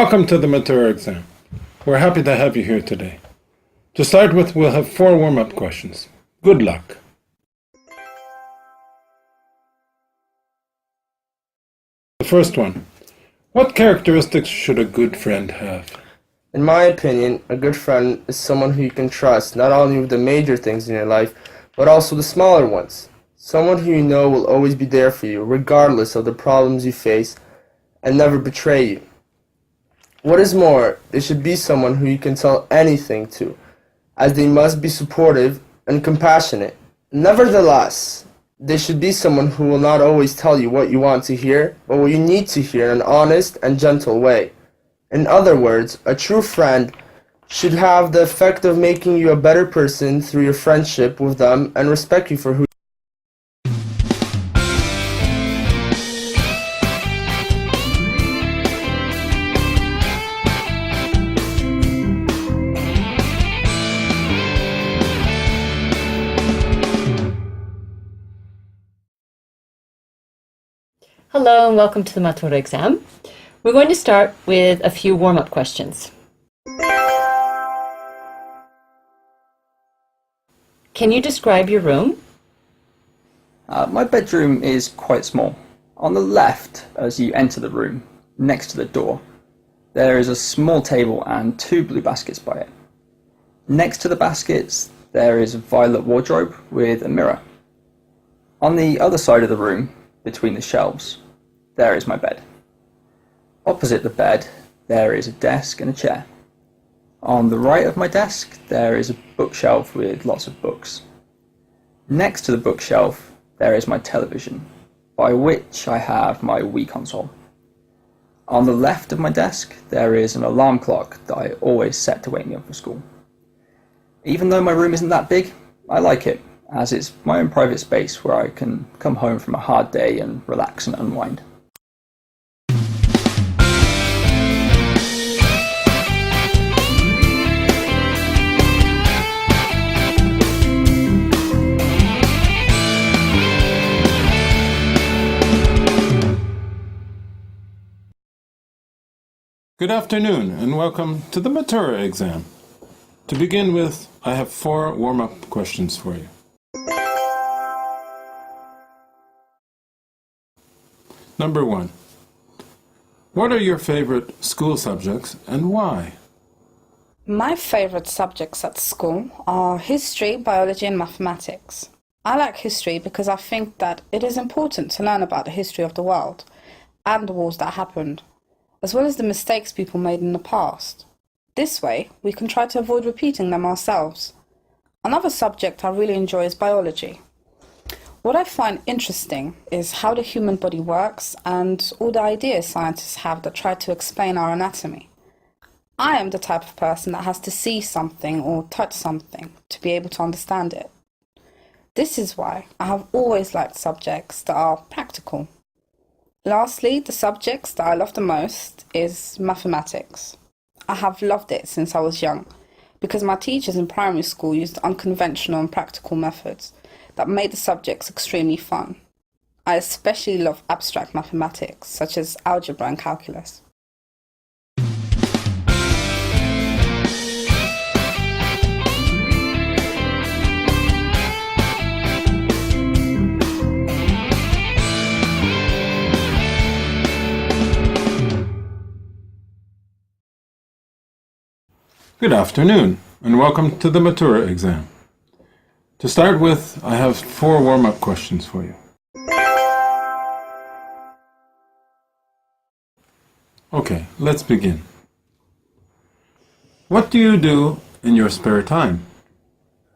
Welcome to the Matura exam. We're happy to have you here today. To start with, we'll have 4 warm-up questions. Good luck. The first one. What characteristics should a good friend have? In my opinion, a good friend is someone who you can trust not only with the major things in your life, but also the smaller ones. Someone who you know will always be there for you, regardless of the problems you face, and never betray you. What is more, they should be someone who you can tell anything to, as they must be supportive and compassionate. Nevertheless, they should be someone who will not always tell you what you want to hear, but what you need to hear in an honest and gentle way. In other words, a true friend should have the effect of making you a better person through your friendship with them and respect you for who. Hello and welcome to the Matura exam. We're going to start with a few warm-up questions. Can you describe your room? My bedroom is quite small. On the left, as you enter the room, next to the door, there is a small table and 2 blue baskets by it. Next to the baskets, there is a violet wardrobe with a mirror. On the other side of the room, between the shelves, there is my bed. Opposite the bed, there is a desk and a chair. On the right of my desk, there is a bookshelf with lots of books. Next to the bookshelf, there is my television, by which I have my Wii console. On the left of my desk, there is an alarm clock that I always set to wake me up for school. Even though my room isn't that big, I like it, as it's my own private space where I can come home from a hard day and relax and unwind. Good afternoon and welcome to the Matura exam. To begin with, I have 4 warm-up questions for you. Number 1. What are your favorite school subjects and why? My favorite subjects at school are history, biology and mathematics. I like history because I think that it is important to learn about the history of the world and the wars that happened, as well as the mistakes people made in the past. This way, we can try to avoid repeating them ourselves. Another subject I really enjoy is biology. What I find interesting is how the human body works and all the ideas scientists have that try to explain our anatomy. I am the type of person that has to see something or touch something to be able to understand it. This is why I have always liked subjects that are practical. Lastly, the subjects that I love the most is mathematics. I have loved it since I was young because my teachers in primary school used unconventional and practical methods that made the subjects extremely fun. I especially love abstract mathematics such as algebra and calculus. Good afternoon and welcome to the Matura exam. To start with, I have 4 warm-up questions for you. Okay, let's begin. What do you do in your spare time?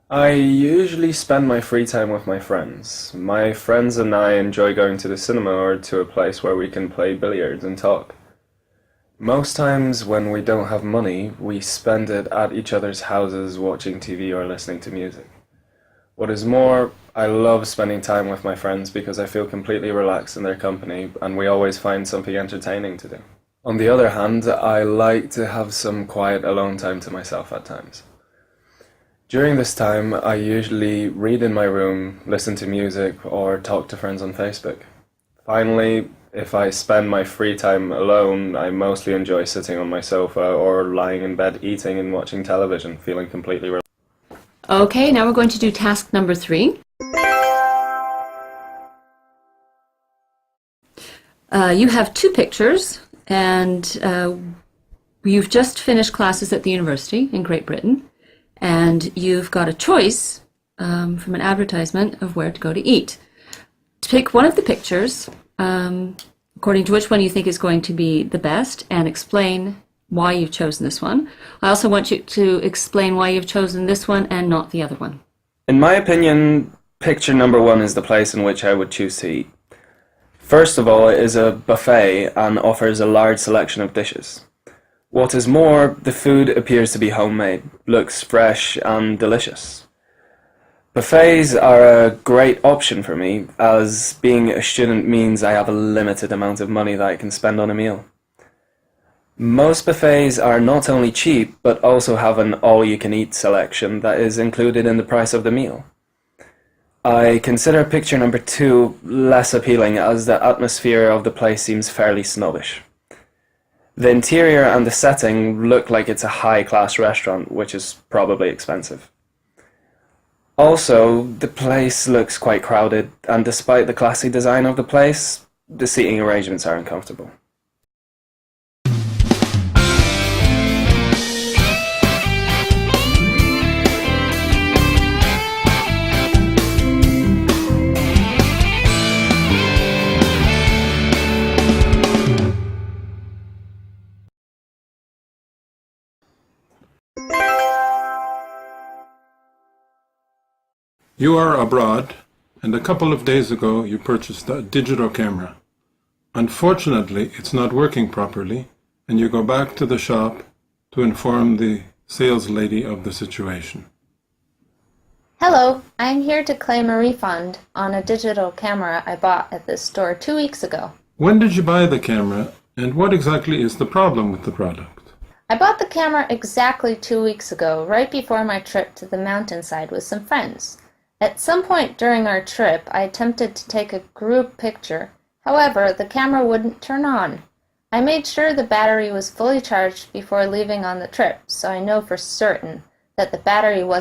I usually spend my free time with my friends. My friends and I enjoy going to the cinema or to a place where we can play billiards and talk. Most times when we don't have money, we spend it at each other's houses watching TV or listening to music. What is more, I love spending time with my friends because I feel completely relaxed in their company and we always find something entertaining to do. On the other hand, I like to have some quiet alone time to myself at times. During this time, I usually read in my room, listen to music, or talk to friends on Facebook. Finally, if I spend my free time alone, I mostly enjoy sitting on my sofa or lying in bed eating and watching television, feeling completely relaxed. Okay, now we're going to do task number 3. You have 2 pictures, and you've just finished classes at the university in Great Britain, and you've got a choice from an advertisement of where to go to eat. To pick one of the pictures, according to which one you think is going to be the best, and explain why you've chosen this one. I also want you to explain why you've chosen this one and not the other one. In my opinion, picture number 1 is the place in which I would choose to eat. First of all, it is a buffet and offers a large selection of dishes. What is more, the food appears to be homemade, looks fresh and delicious. Buffets are a great option for me, as being a student means I have a limited amount of money that I can spend on a meal. Most buffets are not only cheap, but also have an all-you-can-eat selection that is included in the price of the meal. I consider picture number 2 less appealing, as the atmosphere of the place seems fairly snobbish. The interior and the setting look like it's a high-class restaurant, which is probably expensive. Also, the place looks quite crowded, and despite the classy design of the place, the seating arrangements are uncomfortable. You are abroad, and a couple of days ago you purchased a digital camera. Unfortunately, it's not working properly, and you go back to the shop to inform the sales lady of the situation. Hello, I'm here to claim a refund on a digital camera I bought at this store 2 weeks ago. When did you buy the camera, and what exactly is the problem with the product? I bought the camera exactly 2 weeks ago, right before my trip to the mountainside with some friends. At some point during our trip, I attempted to take a group picture. However, the camera wouldn't turn on. I made sure the battery was fully charged before leaving on the trip, so I know for certain that the battery wasn't